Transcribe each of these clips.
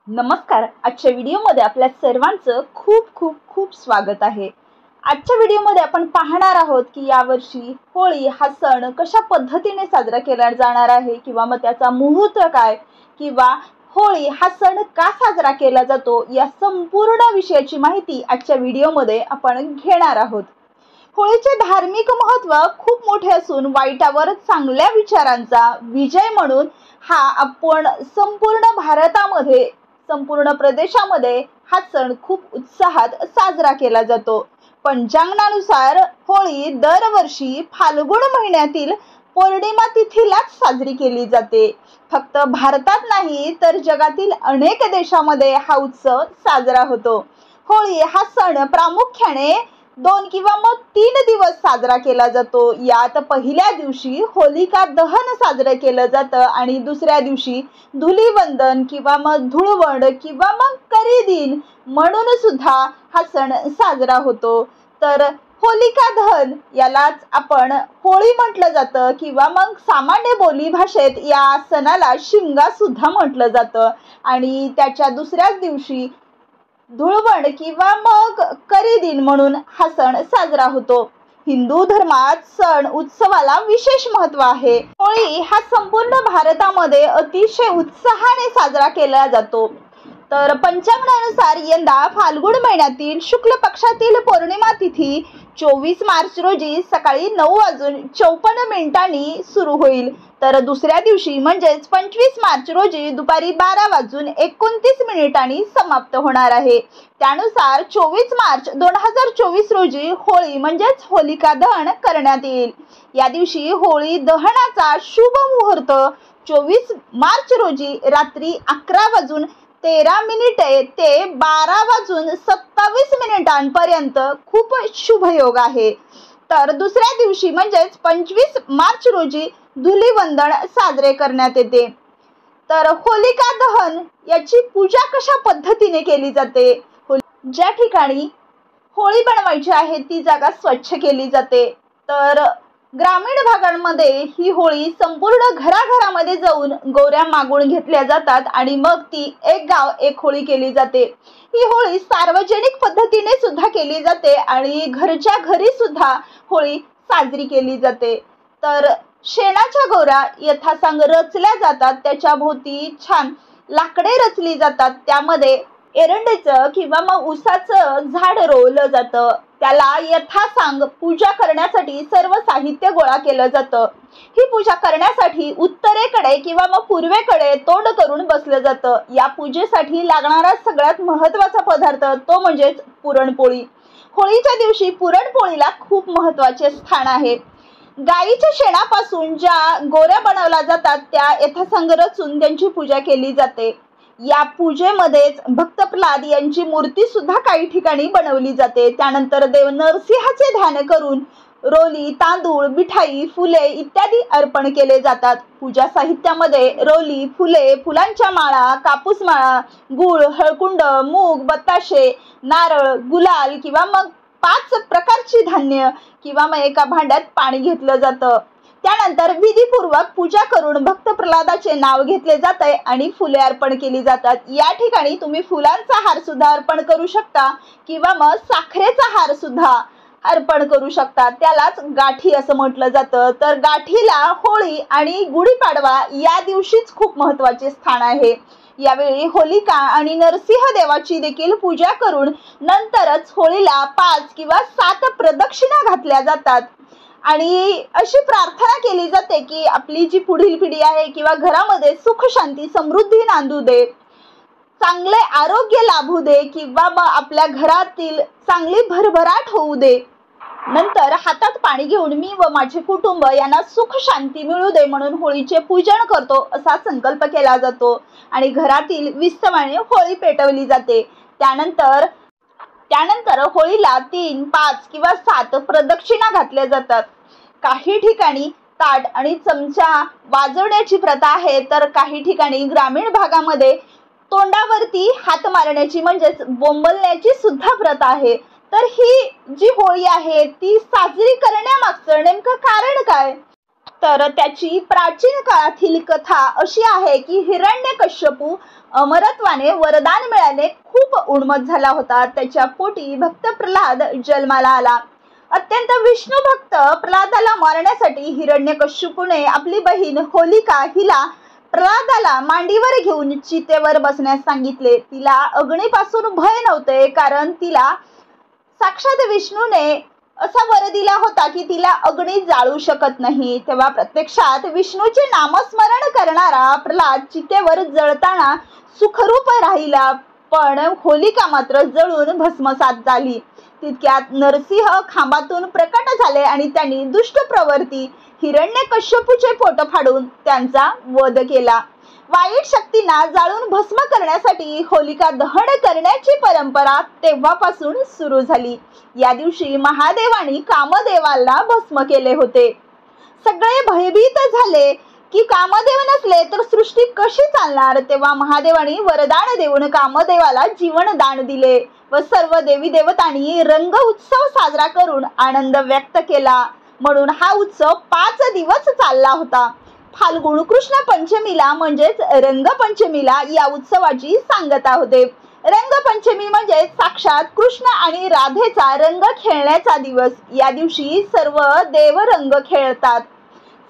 नमस्कार. आजच्या व्हिडिओमध्ये आपल्या सर्वांचं खूप खूप खूप स्वागत आहे. आजच्या व्हिडिओमध्ये आपण पाहणार आहोत की यावर्षी होळी हा सण कशा पद्धतीने साजरा केला जाणार आहे किंवा मग त्याचा मुहूर्त काय किंवा होळी हा सण का साजरा केला जातो या संपूर्ण विषयाची माहिती आजच्या व्हिडिओमध्ये आपण घेणार आहोत. होळीचे धार्मिक महत्त्व खूप मोठे असून वाईटावर चांगल्या विचारांचा विजय म्हणून हा आपण संपूर्ण भारतामध्ये संपूर्ण प्रदेशामध्ये हा सण खूप उत्साहात साजरा केला जातो. पंचांगानुसार होळी दरवर्षी फाल्गुन महिन्यातील पौर्णिमा तिथीलाच साजरी केली जाते. फक्त भारतात नाही तर जगातील अनेक देशांमध्ये हा उत्सव साजरा होतो. होळी हा सण प्रामुख्याने 2 किंवा मग 3 दिवस साजरा केला जातो. यात पहिल्या दिवशी होलिका दहन साजरे केलं जातं आणि दुसऱ्या दिवशी धुलीवंदन किंवा मग धुळवड किंवा मग करीदिन म्हणून सुद्धा हा सण साजरा होतो. तर होलिका दहन यालाच आपण होळी म्हटलं जातं किंवा मग सामान्य बोली भाषेत या सणाला शिमगा सुद्धा म्हटलं जातं आणि त्याच्या दुसऱ्याच दिवशी धुळवड किंवा मग करीदिन म्हणून हा सण साजरा होतो. हिंदू धर्मात सण उत्सवाला विशेष महत्त्व आहे. होळी हा संपूर्ण भारतामध्ये अतिशय उत्साहाने साजरा केला जातो. तर पंचांगानुसार यंदा फाल्गुन महिन्यातील शुक्ल पक्षातील पौर्णिमा तिथी 24 मार्च रोजी सकाळी 9:54 सुरू होईल. तर दुसऱ्या दिवशी म्हणजेच 25 मार्च रोजी दुपारी 12:29 समाप्त होणार आहे. त्यानुसार 24 मार्च 2024 रोजी होळी म्हणजेच होलिका दहन करण्यात येईल. या दिवशी होळी दहनाचा शुभ मुहूर्त 24 मार्च रोजी रात्री 11:13 ते 12:27 खूप शुभ योग आहे. तर दुसऱ्या दिवशी म्हणजेच 25 मार्च रोजी धुलीवंदन साजरे करण्यात येते. तर होलिका दहन याची पूजा कशा पद्धतीने केली जाते? ज्या ठिकाणी होळी बनवायची आहे ती जागा स्वच्छ केली जाते. तर ग्रामीण भागांमध्ये ही होळी संपूर्ण घराघरामध्ये जाऊन गोऱ्या मागून घेतल्या जातात आणि मग ती एक गाव एक होळी केली जाते. ही होळी सार्वजनिक पद्धतीने सुद्धा केली जाते आणि घरच्या घरी सुद्धा होळी साजरी केली जाते. तर शेणाच्या गोऱ्या यथासांग रचल्या जातात. त्याच्या भोवती छान लाकडे रचली जातात. त्यामध्ये एरंडेचं किंवा मग उसाचं झाड रोवलं जातं. त्याला यथासांग पूजा करण्यासाठी सर्व साहित्य गोळा केलं जातं. ही पूजा करण्यासाठी उत्तरेकडे किंवा मग पूर्वेकडे तोंड करून बसलं जातं. या पूजेसाठी लागणारा सगळ्यात महत्त्वाचा पदार्थ तो म्हणजेच पुरणपोळी. होळीच्या दिवशी पुरणपोळीला खूप महत्त्वाचे स्थान आहे. गाईच्या शेणापासून ज्या गोऱ्या बनवल्या जातात त्या यथासांग रचून त्यांची पूजा केली जाते. या पूजेमध्येच भक्त प्रल्हाद यांची मूर्ती सुद्धा काही ठिकाणी बनवली जाते. त्यानंतर देव नरसिंहाचे ध्यान करून रोली, तांदूळ, मिठाई, फुले इत्यादी अर्पण केले जातात. पूजा साहित्यामध्ये रोली, फुले, फुलांच्या माळा, कापूस माळा, गूळ, हळकुंड, मूग, बताशे, नारळ, गुलाल किंवा मग 5 प्रकारची धान्य किंवा मग एका भांड्यात पाणी घेतलं जातं. त्यानंतर विधीपूर्वक पूजा करून भक्त प्रल्हादाचे नाव घेतले जाते आणि फुले अर्पण केली जातात. या ठिकाणी तुम्ही फुलांचा हार सुद्धा अर्पण करू शकता किंवा मग साखरेचा हार सुद्धा अर्पण करू शकता. त्यालाच गाठी असं म्हटलं जातं. तर गाठीला होळी आणि गुढीपाडवा या दिवशीच खूप महत्त्वाचे स्थान आहे. यावेळी होलिका आणि नरसिंह देवाची देखील पूजा करून नंतरच होळीला 5 किंवा 7 प्रदक्षिणा घातल्या जातात आणि अशी प्रार्थना केली जाते की आपली जी पुढील पिढी आहे किंवा घरामध्ये सुख शांती समृद्धी नांदू दे, चांगले आरोग्य लाभू दे किंवा मग आपल्या घरातील चांगली भरभराट होऊ दे. नंतर हातात पाणी घेऊन मी व माझे कुटुंब यांना सुख शांती मिळू दे म्हणून होळीचे पूजन करतो असा संकल्प केला जातो आणि घरातील विस्तवाने होळी पेटवली जाते. त्यानंतर होळीला 3, 5 किंवा 7 प्रदक्षिणा घातल्या जातात. काही ठिकाणी ताट आणि चमचा वाजवण्याची प्रथा आहे तर काही ठिकाणी ग्रामीण भागामध्ये तोंडावरती हात मारण्याची म्हणजेच बोंबलण्याची सुद्धा प्रथा आहे. तर ही जी होळी आहे ती साजरी करण्यामागचं नेमकं कारण काय? तर त्याची प्राचीन काळातील कथा अशी आहे की हिरण्यकश्यपू अमरत्वाने वरदान मिळाले खूप उन्मत्त झाला होता. त्याच्या पोटी भक्त प्रल्हाद जन्माला आला. अत्यंत विष्णू भक्त प्रल्हादाला मारण्यासाठी हिरण्यकश्यपूने आपली बहीण होलिका हिला प्रल्हादाला मांडीवर घेऊन चितेवर बसण्यास सांगितले. तिला अग्नीपासून भय नव्हते, कारण तिला साक्षात विष्णूने असा वर दिला होता की तिला अग्नी जाळू शकत नाही. तेव्हा प्रत्यक्षात विष्णूचे नामस्मरण करणारा प्रल्हाद चितेवर जळताना सुखरूप राहिला, पण होलिका मात्र जळून भस्मसात झाली. तितक्यात नरसिंह खांबातून प्रकट झाले आणि त्यांनी दुष्ट प्रवृत्ती हिरण्यकश्यपूचे पोट फाडून त्यांचा वध केला. वाईट शक्तींना जाळून भस्म करण्यासाठी होलिका दहन करण्याची परंपरा तेव्हापासून सुरू झाली. या दिवशी महादेवाने कामदेवाला भस्म केले होते. सगळे भयभीत झाले की कामदेव नसले तर सृष्टी कशी चालणार. तेव्हा महादेवाने वरदान देऊन कामदेवाला जीवनदान दिले व सर्व देवी देवतांनी रंग उत्सव साजरा करून आनंद व्यक्त केला. म्हणून हा उत्सव 5 दिवस चालला होता. फाल्गुन कृष्ण पंचमीला म्हणजेच रंगपंचमीला या उत्सवाची सांगता होते. रंगपंचमी म्हणजे साक्षात कृष्ण आणि राधेचा रंग खेळण्याचा दिवस. या दिवशी सर्व देव रंग खेळतात.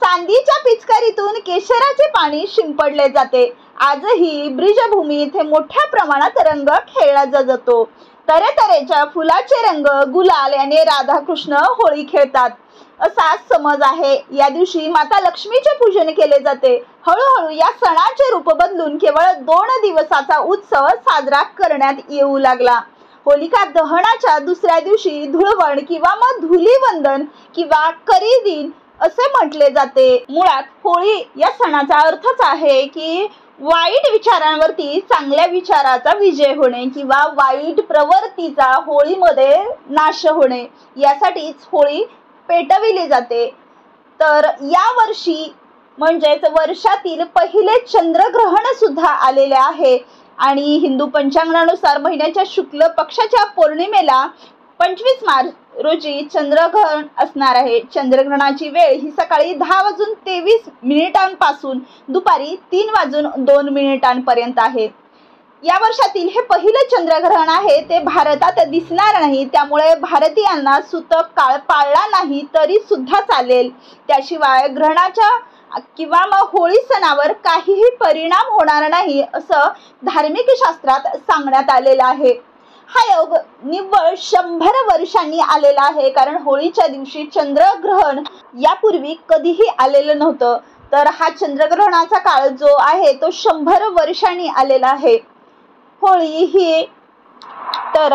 चांदीच्या पिचकारीतून केशराचे पाणी शिंपडले जाते. आजही ब्रिजभूमी इथे मोठ्या प्रमाणात रंग खेळला जातो. तऱ्हेतऱ्हेच्या फुलाचे रंग गुलाल याने राधाकृष्ण होळी खेळतात असा समज आहे. या दिवशी माता लक्ष्मीचे पूजन केले जाते. हळूहळू या सणाचे रूप बदलून केवळ 2 दिवसाचा उत्सव साजरा करण्यात येऊ लागला. होलिका दहनाच्या दुसऱ्या दिवशी धुळवण किंवा मग धुलीवंदन किंवा करीदिन असे म्हटले जाते. मुळात होळी या सणाचा अर्थच आहे की वाईट विचारांवरती चांगल्या विचाराचा विजय होणे किंवा वाईट प्रवृत्तीचा होळीमध्ये नाश होणे, यासाठीच होळी पेटविली जाते. तर या वर्षी म्हणजेच वर्षातील पहिले चंद्रग्रहण सुद्धा आलेले आहे आणि हिंदू पंचांगानुसार महिन्याच्या शुक्ल पक्षाच्या पौर्णिमेला 25 मार्च रोजी चंद्रग्रहण असणार आहे. चंद्रग्रहणाची वेळ ही सकाळी 10:23 पासून दुपारी 3:02 पर्यंत आहे. या वर्षातील हे पहिले चंद्रग्रहण आहे. ते भारतात दिसणार नाही, त्यामुळे भारतीयांना सूतक काळ पाळला नाही तरी सुद्धा चालेल. त्याशिवाय ग्रहणाच्या किंवा मग होळी सणावर काहीही परिणाम होणार नाही असं धार्मिक शास्त्रात सांगण्यात आलेलं आहे. हा योग निव्वळ 100 वर्षांनी आलेला आहे, कारण होळीच्या दिवशी चंद्रग्रहण यापूर्वी कधीही आलेलं नव्हतं. तर हा चंद्रग्रहणाचा काळ जो आहे तो 100 वर्षांनी आलेला आहे. होळी ही तर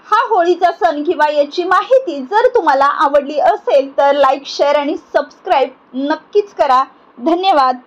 हा होळीचा सण किंवा याची माहिती जर तुम्हाला आवडली असेल तर लाईक, शेअर आणि सबस्क्राईब नक्कीच करा. धन्यवाद.